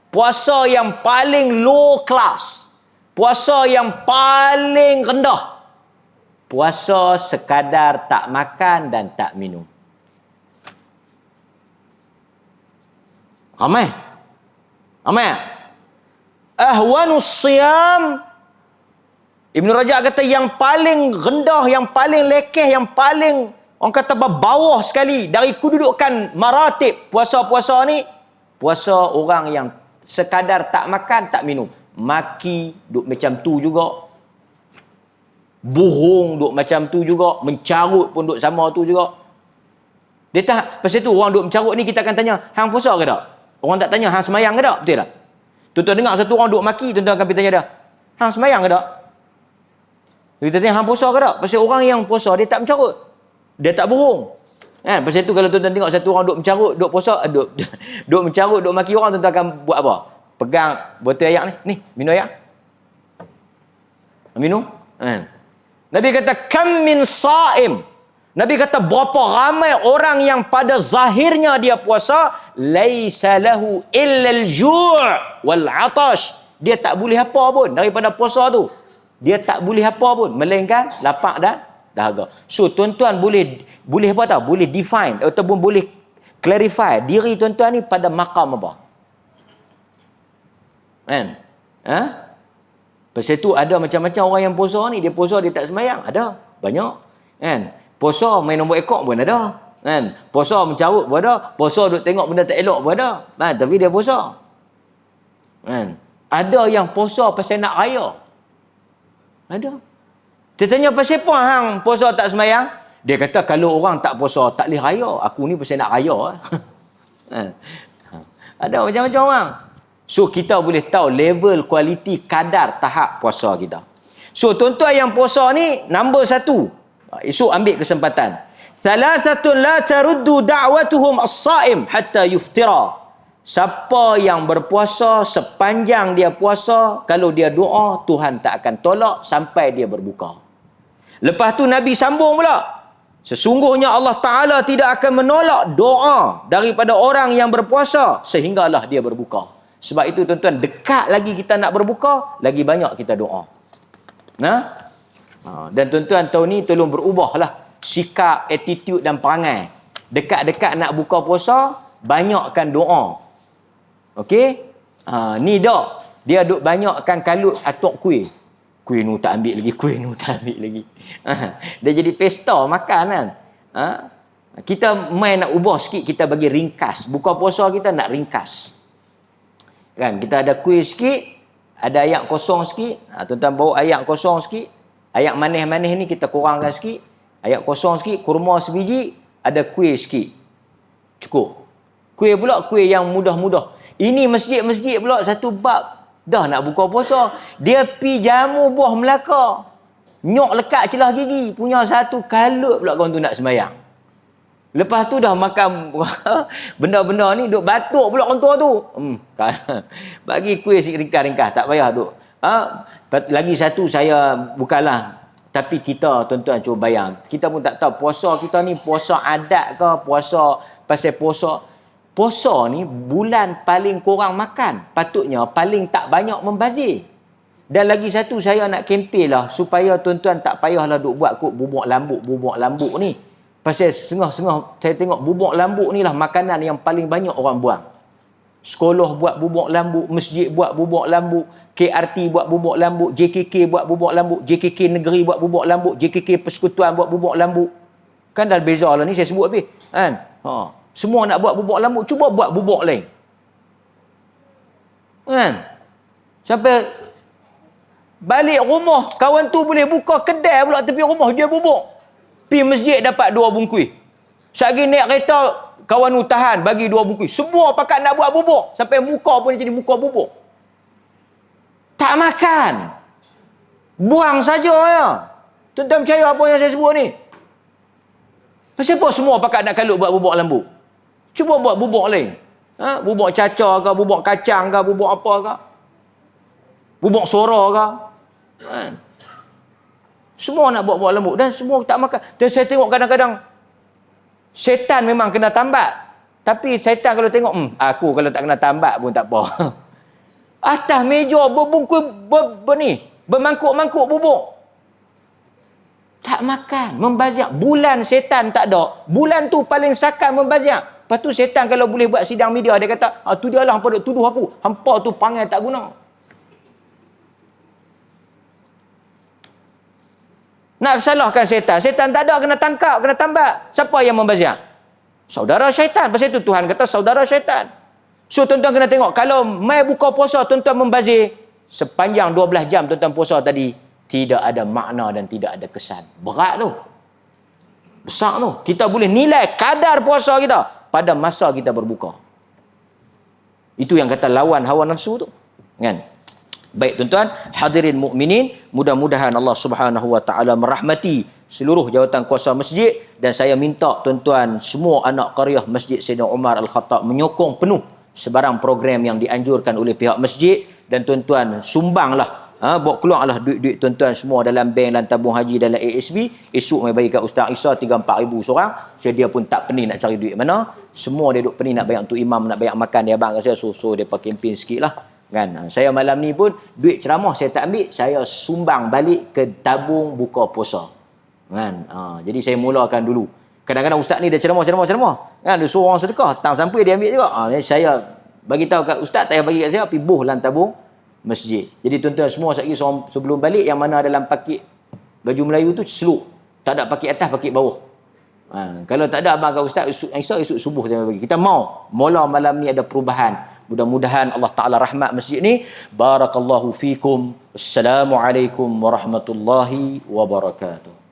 puasa yang paling low class, puasa yang paling rendah, puasa sekadar tak makan dan tak minum. Ramai ahwanus siyam, Ibn Rajab kata yang paling rendah, yang paling lekeh, yang paling orang kata bawah sekali dari kedudukan maratib puasa-puasa ni, puasa orang yang sekadar tak makan tak minum. Maki duk macam tu juga, bohong duk macam tu juga, mencarut pun duk sama tu juga. Dia tak, pasal tu orang duk mencarut ni kita akan tanya, hang puasa ke tak? Orang tak tanya hang semayang ke tak? Betul tak? Tuan-tuan dengar satu orang duk maki, tuan-tuan akan pergi tanya dia, hang semayang ke tak? Kita tanya hang puasa ke tak? Pasal orang yang puasa dia tak mencarut, dia tak bohong. Kan? Pasal tu kalau tuan-tuan tengok satu orang duk mencarut, duk puasa, duk mencarut, duk maki orang, tuan-tuan akan buat apa? Pegang botol air ni, minum air. Minum. Kan? Nabi kata kam min saim. Nabi kata berapa ramai orang yang pada zahirnya dia puasa, laisa lahu illa al-ju' wal 'atash. Dia tak boleh apa pun daripada puasa tu. Dia tak boleh apa pun melainkan lapar dan dahaga. So tuan-tuan boleh apa tahu? Boleh define ataupun boleh clarify diri tuan-tuan ni pada maqam apa? Kan? Ha? Pasal tu ada macam-macam orang yang puasa ni, dia puasa dia tak semayang, ada banyak. Kan? Puasa main nombor ekor pun ada. Kan? Puasa mencarut pun ada, puasa duk tengok benda tak elok pun ada. Kan? Tapi dia puasa. Kan? Ada yang puasa pasal nak raya. Ada. Dia tanya pasal apa hang puasa tak semayang? Dia kata kalau orang tak puasa tak boleh raya. Aku ni pasal nak raya. Ada macam-macam orang. So kita boleh tahu level, kualiti, kadar, tahap puasa kita. So tuan-tuan yang puasa ni nombor 1. Esok ambil kesempatan. Thalathatun la taruddu da'watuhum as-saim hatta yuftira. Siapa yang berpuasa sepanjang dia puasa, kalau dia doa, Tuhan tak akan tolak sampai dia berbuka. Lepas tu Nabi sambung pula. Sesungguhnya Allah Ta'ala tidak akan menolak doa daripada orang yang berpuasa sehinggalah dia berbuka. Sebab itu tuan-tuan, dekat lagi kita nak berbuka, lagi banyak kita doa. Dan tuan-tuan tahun ni tolong berubahlah sikap, attitude dan perangai. Dekat-dekat nak buka puasa, banyakkan doa. Okey? Ni dak. Dia duk banyakkan kalut atok kuih. Kuih nu tak ambil lagi, kuih nu tak ambil lagi. Dia jadi pesta makan kan. Kita main nak ubah sikit, kita bagi ringkas. Buka puasa kita nak ringkas. Kan, kita ada kuih sikit, ada ayak kosong sikit. Tuan-tuan bawa ayak kosong sikit. Ayak manis-manis ni kita kurangkan sikit. Ayak kosong sikit, kurma sebiji, ada kuih sikit. Cukup. Kuih pula kuih yang mudah-mudah. Ini masjid-masjid pula satu bab. Dah nak buka puasa, dia pi jamu buah Melaka. Nyok lekat celah gigi. Punya satu kalut pula kawan tu nak sembahyang. Lepas tu dah makan benda-benda ni, duk batuk pula kawan tu. Bagi kuih sikit ringkas-ringkas. Tak payah duk. Lagi satu saya bukanlah. Tapi kita tuan-tuan cuba bayang. Kita pun tak tahu puasa kita ni puasa adat ke, puasa pasal puasa. Puasa ni bulan paling kurang makan. Patutnya paling tak banyak membazir. Dan lagi satu saya nak kempen lah supaya tuan-tuan tak payahlah duk buat kot bubuk lambuk ni. Pasal sengah-sengah saya tengok bubuk lambuk ni lah makanan yang paling banyak orang buang. Sekolah buat bubuk lambuk, masjid buat bubuk lambuk, KRT buat bubuk lambuk, JKK buat bubuk lambuk, JKK negeri buat bubuk lambuk, JKK persekutuan buat bubuk lambuk. Kan dah beza lah ni saya sebut habis. Kan? Semua nak buat bubuk lambuk, cuba buat bubuk lain. Kan? Sampai balik rumah, kawan tu boleh buka kedai pula tepi rumah, dia bubuk. Pi masjid dapat 2 bungkus. Sekali naik kereta, kawan tu tahan, bagi 2 bungkus. Semua pakat nak buat bubuk. Sampai muka pun jadi muka bubuk. Tak makan. Buang saja ya. Tuan-tuan percaya apa yang saya sebut ni? Kenapa semua pakat nak kalut buat bubuk lambuk? Cuba buat bubuk lain. Bubuk caca ke, bubuk kacang ke, bubuk apa ke? Bubuk sora ke? Semua nak buat bubuk lambuk. Dan semua tak makan. Dan saya tengok kadang-kadang, syaitan memang kena tambat. Tapi syaitan kalau tengok, aku kalau tak kena tambat pun tak apa. Atas meja berbungkus, bermangkuk-mangkuk bubuk. Tak makan, membazir. Bulan syaitan tak ada. Bulan tu paling sakan membazir. Lepas tu syaitan kalau boleh buat sidang media, dia kata, tu dia lah hampa duk tuduh aku. Hampa tu panggil tak guna. Nak salahkan syaitan. Syaitan tak ada, kena tangkap, kena tambat. Siapa yang membazir? Saudara syaitan. Pasal itu Tuhan kata saudara syaitan. So tuan-tuan kena tengok, kalau mai buka puasa tuan-tuan membazir, sepanjang 12 jam tuan-tuan puasa tadi, tidak ada makna dan tidak ada kesan. Berat tu. Besar tu. Kita boleh nilai kadar puasa kita pada masa kita berbuka. Itu yang kata lawan hawa nafsu tu. Kan? Baik tuan-tuan, hadirin mukminin, mudah-mudahan Allah Subhanahu wa taala merahmati seluruh jawatan kuasa masjid, dan saya minta tuan-tuan semua anak qaryah Masjid Sayyidina Umar Al-Khattab menyokong penuh sebarang program yang dianjurkan oleh pihak masjid, dan tuan-tuan sumbanglah, bawa keluarlah duit-duit tuan-tuan semua dalam bank dan tabung haji dalam ASB. Esok mai bagi kat Ustaz Isa 3-4 ribu seorang. So dia pun tak pening nak cari duit mana. Semua dia duk pening nak bayar untuk imam, nak bayar makan dia abang saya. So dia pakai kempen sikit lah. Kan? Saya malam ni pun duit ceramah saya tak ambil, saya sumbang balik ke tabung buka puasa. Kan? Jadi saya mulakan dulu. Kadang-kadang ustaz ni dia ceramah. Kan? Dia suruh orang sedekah, tang sampai dia ambil juga. Saya bagi tahu kat ustaz, tak payah bagi kat saya, pergi buh dalam tabung masjid. Jadi tuan-tuan semua sekali sebelum balik, yang mana dalam pakit baju Melayu tu seluk. Tak ada pakit atas, pakit bawah. Kalau tak ada abang kat ustaz, esok subuh saya bagi. Kita mau mula malam ni ada perubahan. Mudah-mudahan Allah Ta'ala rahmat masjid ni. Barakallahu fikum. Assalamualaikum warahmatullahi wabarakatuh.